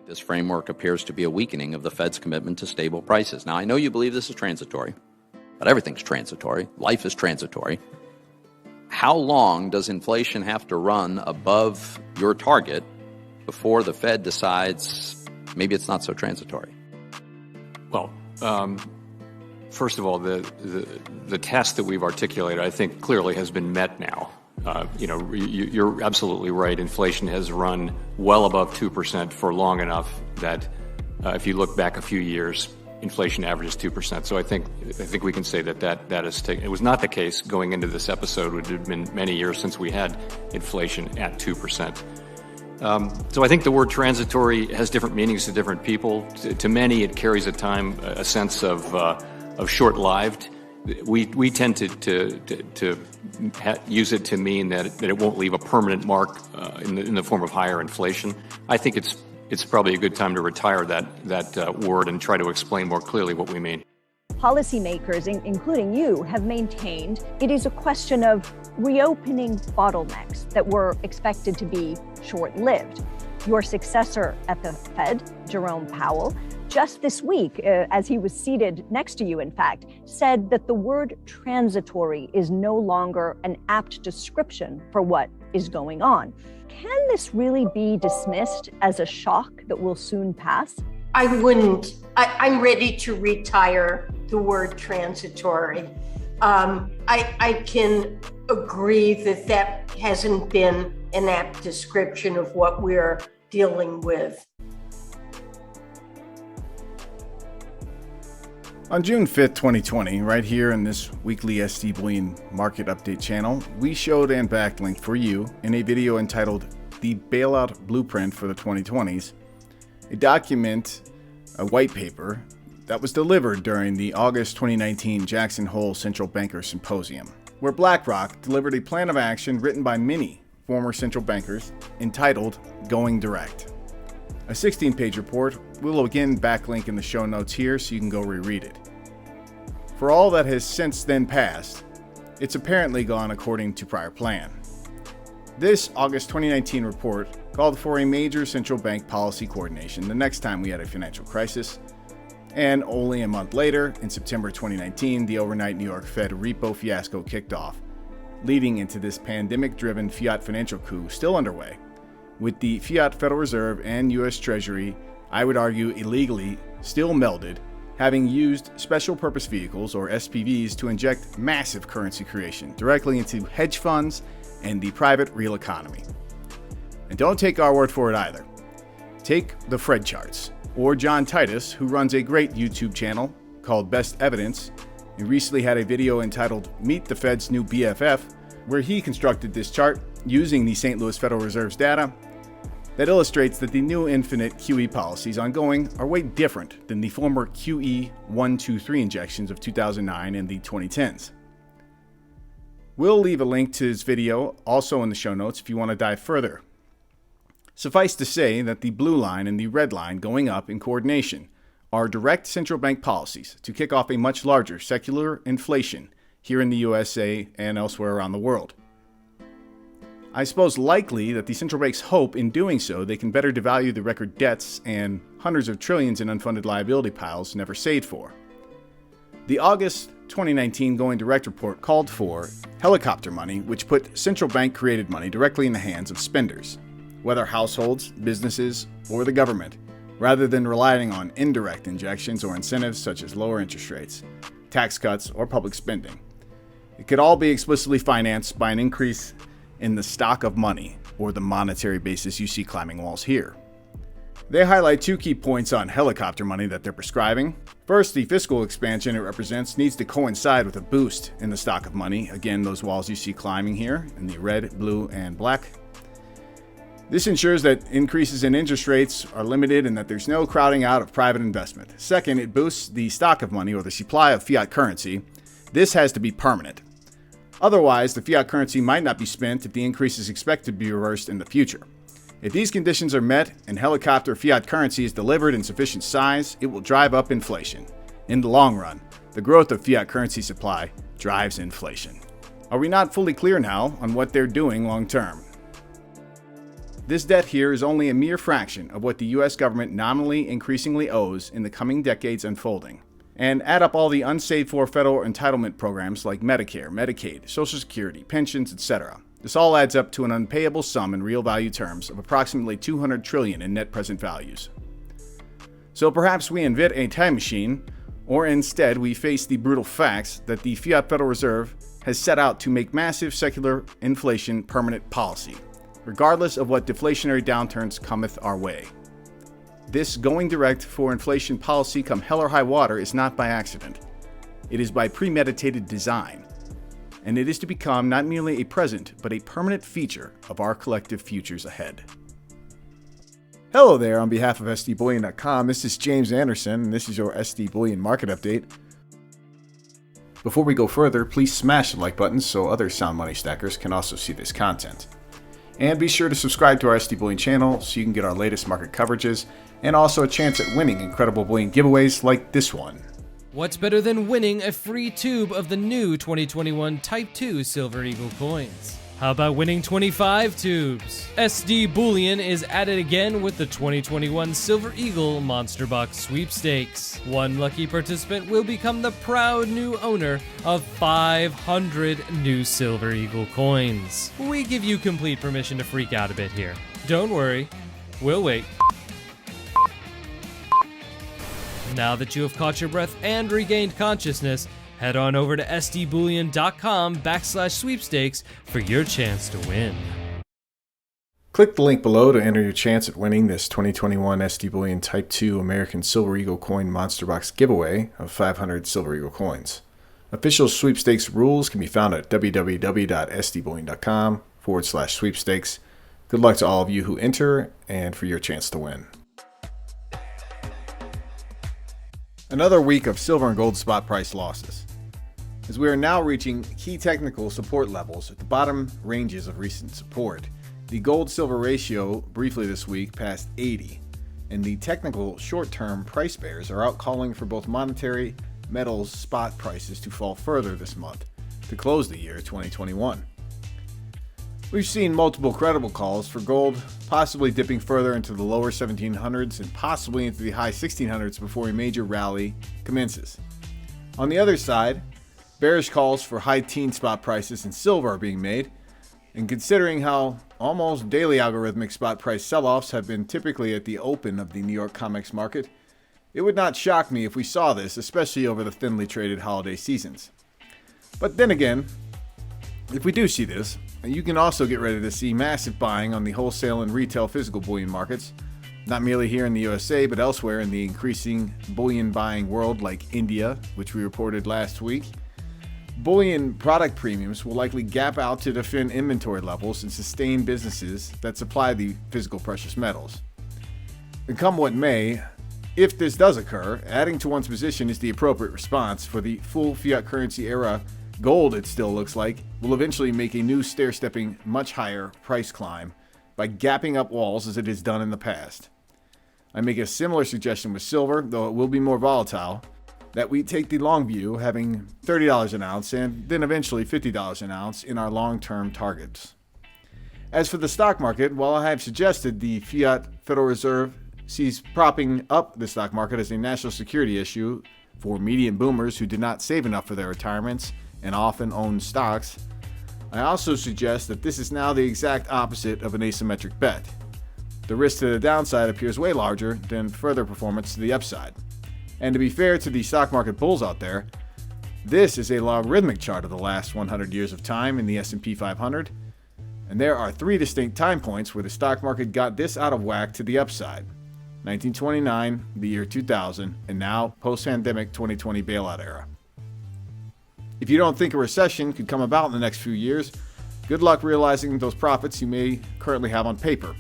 This framework appears to be a weakening of the Fed's commitment to stable prices. Now, I know you believe this is transitory, but everything's transitory. Life is transitory. How long does inflation have to run above your target before the Fed decides maybe it's not so transitory? Well, first of all, the test that we've articulated, I think, clearly has been met now. You're absolutely right. Inflation has run well above 2% for long enough that if you look back a few years, inflation averages 2%. So I think we can say that is taken. It was not the case going into this episode. It had been many years since we had inflation at 2%. So I think the word transitory has different meanings to different people. To many, it carries a sense of short-lived. We tend to use it to mean that it won't leave a permanent mark in the form of higher inflation. I think it's probably a good time to retire that word and try to explain more clearly what we mean. Policymakers, including you, have maintained it is a question of reopening bottlenecks that were expected to be short-lived. Your successor at the Fed, Jerome Powell, just this week, as he was seated next to you, in fact, said that the word transitory is no longer an apt description for what is going on. Can this really be dismissed as a shock that will soon pass? I wouldn't. I'm ready to retire the word transitory. I can agree that hasn't been an apt description of what we're dealing with. On June 5th, 2020, right here in this weekly SD Bullion Market Update channel, we showed and backlinked for you in a video entitled The Bailout Blueprint for the 2020s, a document, a white paper, that was delivered during the August 2019 Jackson Hole Central Banker Symposium, where BlackRock delivered a plan of action written by many former central bankers entitled Going Direct. A 16-page report. We'll again backlink in the show notes here so you can go reread it. For all that has since then passed, it's apparently gone according to prior plan. This August 2019 report called for a major central bank policy coordination the next time we had a financial crisis, and only a month later, in September 2019, the overnight New York Fed Repo fiasco kicked off, leading into this pandemic-driven fiat financial coup still underway, with the Fiat Federal Reserve and U.S. Treasury, I would argue illegally, still melded, having used special purpose vehicles, or SPVs, to inject massive currency creation directly into hedge funds and the private real economy. And don't take our word for it either. Take the Fred charts, or John Titus, who runs a great YouTube channel called Best Evidence, and recently had a video entitled Meet the Fed's New BFF, where he constructed this chart using the St. Louis Federal Reserve's data that illustrates that the new infinite QE policies ongoing are way different than the former QE 1-2-3 injections of 2009 and the 2010s. We'll leave a link to his video also in the show notes if you want to dive further. Suffice to say that the blue line and the red line going up in coordination are direct central bank policies to kick off a much larger secular inflation here in the USA and elsewhere around the world. I suppose likely that the central banks hope in doing so they can better devalue the record debts and hundreds of trillions in unfunded liability piles never saved for. The August 2019 Going Direct report called for helicopter money, which put central bank created money directly in the hands of spenders, whether households, businesses, or the government, rather than relying on indirect injections or incentives such as lower interest rates, tax cuts, or public spending. It could all be explicitly financed by an increase in the stock of money, or the monetary basis you see climbing walls here. They highlight two key points on helicopter money that they're prescribing. First, the fiscal expansion it represents needs to coincide with a boost in the stock of money. Again, those walls you see climbing here in the red, blue, and black. This ensures that increases in interest rates are limited and that there's no crowding out of private investment. Second, it boosts the stock of money, or the supply of fiat currency. This has to be permanent. Otherwise, the fiat currency might not be spent if the increase is expected to be reversed in the future. If these conditions are met and helicopter fiat currency is delivered in sufficient size, it will drive up inflation. In the long run, the growth of fiat currency supply drives inflation. Are we not fully clear now on what they're doing long term? This debt here is only a mere fraction of what the US government nominally increasingly owes in the coming decades unfolding. And add up all the unsaved for federal entitlement programs like Medicare, Medicaid, Social Security, pensions, etc. This all adds up to an unpayable sum in real value terms of approximately $200 trillion in net present values. So perhaps we invent a time machine, or instead we face the brutal facts that the fiat Federal Reserve has set out to make massive secular inflation permanent policy, regardless of what deflationary downturns cometh our way. This going direct for inflation policy come hell or high water is not by accident. It is by premeditated design. And it is to become not merely a present, but a permanent feature of our collective futures ahead. Hello there, on behalf of SDBullion.com, this is James Anderson, and this is your SD Bullion Market Update. Before we go further, please smash the like button so other sound money stackers can also see this content. And be sure to subscribe to our SD Bullion channel so you can get our latest market coverages, and also a chance at winning incredible bullion giveaways like this one. What's better than winning a free tube of the new 2021 Type 2 Silver Eagle coins? How about winning 25 tubes? SD Bullion is at it again with the 2021 Silver Eagle Monster Box Sweepstakes. One lucky participant will become the proud new owner of 500 new Silver Eagle coins. We give you complete permission to freak out a bit here. Don't worry, we'll wait. Now that you have caught your breath and regained consciousness, head on over to sdbullion.com/sweepstakes for your chance to win. Click the link below to enter your chance at winning this 2021 SD Bullion Type 2 American Silver Eagle Coin Monster Box giveaway of 500 Silver Eagle coins. Official sweepstakes rules can be found at www.sdbullion.com/sweepstakes. Good luck to all of you who enter and for your chance to win. Another week of silver and gold spot price losses, as we are now reaching key technical support levels at the bottom ranges of recent support. The gold-silver ratio briefly this week passed 80, and the technical short-term price bears are out calling for both monetary metals spot prices to fall further this month to close the year 2021. We've seen multiple credible calls for gold possibly dipping further into the lower 1700s and possibly into the high 1600s before a major rally commences. On the other side, bearish calls for high teen spot prices in silver are being made, and considering how almost daily algorithmic spot price sell-offs have been typically at the open of the New York COMEX market, it would not shock me if we saw this, especially over the thinly traded holiday seasons. But then again, if we do see this, you can also get ready to see massive buying on the wholesale and retail physical bullion markets, not merely here in the USA, but elsewhere in the increasing bullion buying world like India, which we reported last week. Bullion product premiums will likely gap out to defend inventory levels and sustain businesses that supply the physical precious metals. And come what may, if this does occur, adding to one's position is the appropriate response. For the full fiat currency era, gold, it still looks like, will eventually make a new stair-stepping, much higher price climb by gapping up walls as it has done in the past. I make a similar suggestion with silver, though it will be more volatile, that we take the long view, having $30 an ounce and then eventually $50 an ounce in our long-term targets. As for the stock market, while I have suggested the fiat Federal Reserve sees propping up the stock market as a national security issue for median boomers who did not save enough for their retirements and often own stocks, I also suggest that this is now the exact opposite of an asymmetric bet. The risk to the downside appears way larger than further performance to the upside. And to be fair to the stock market bulls out there, this is a logarithmic chart of the last 100 years of time in the S&P 500, and there are three distinct time points where the stock market got this out of whack to the upside: 1929, the year 2000, and now post-pandemic 2020 bailout era. If you don't think a recession could come about in the next few years, good luck realizing those profits you may currently have on paper.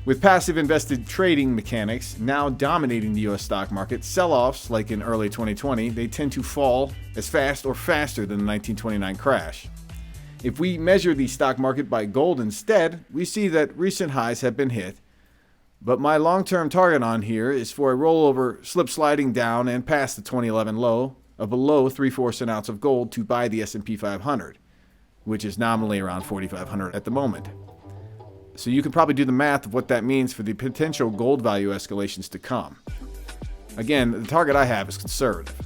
With passive invested trading mechanics now dominating the US stock market, sell-offs like in early 2020, they tend to fall as fast or faster than the 1929 crash. If we measure the stock market by gold instead, we see that recent highs have been hit, but my long-term target on here is for a rollover slip sliding down and past the 2011 low of below 3/4 an ounce of gold to buy the S&P 500, which is nominally around 4,500 at the moment. So you can probably do the math of what that means for the potential gold value escalations to come. Again, the target I have is conservative.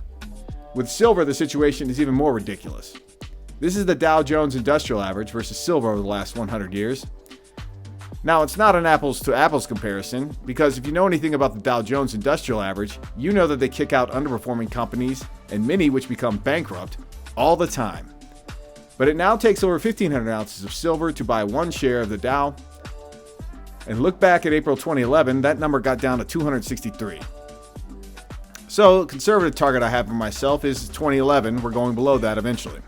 With silver, the situation is even more ridiculous. This is the Dow Jones Industrial Average versus silver over the last 100 years. Now, it's not an apples to apples comparison, because if you know anything about the Dow Jones Industrial Average, you know that they kick out underperforming companies, and many which become bankrupt, all the time. But it now takes over 1,500 ounces of silver to buy one share of the Dow. And look back at April 2011, that number got down to 263. So, the conservative target I have for myself is 2011. We're going below that eventually.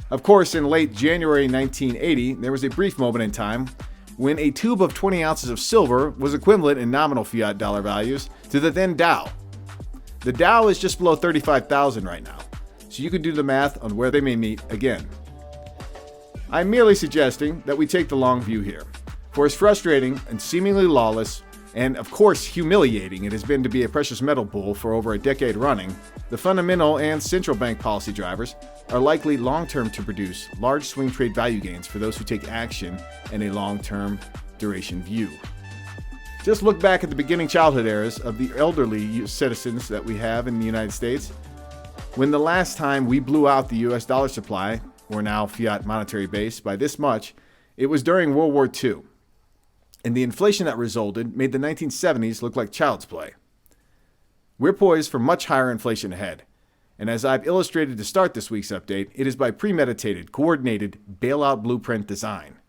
Of course, in late January 1980, there was a brief moment in time when a tube of 20 ounces of silver was equivalent in nominal fiat dollar values to the then Dow. The Dow is just below 35,000 right now, so you can do the math on where they may meet again. I'm merely suggesting that we take the long view here. For as frustrating and seemingly lawless, and of course humiliating it has been to be a precious metal bull for over a decade running, the fundamental and central bank policy drivers are likely long-term to produce large swing trade value gains for those who take action in a long-term duration view. Just look back at the beginning childhood eras of the elderly citizens that we have in the United States. When the last time we blew out the US dollar supply, or now fiat monetary base, by this much, it was during World War II. And the inflation that resulted made the 1970s look like child's play. We're poised for much higher inflation ahead. And as I've illustrated to start this week's update, it is by premeditated, coordinated bailout blueprint design.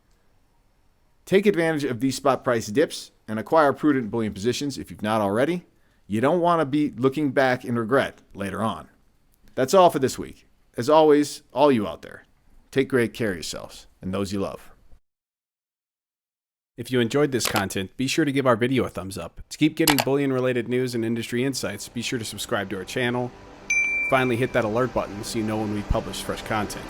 Take advantage of these spot price dips and acquire prudent bullion positions if you've not already. You don't want to be looking back in regret later on. That's all for this week. As always, all you out there, take great care of yourselves and those you love. If you enjoyed this content, be sure to give our video a thumbs up. To keep getting bullion-related news and industry insights, be sure to subscribe to our channel. Finally, hit that alert button so you know when we publish fresh content.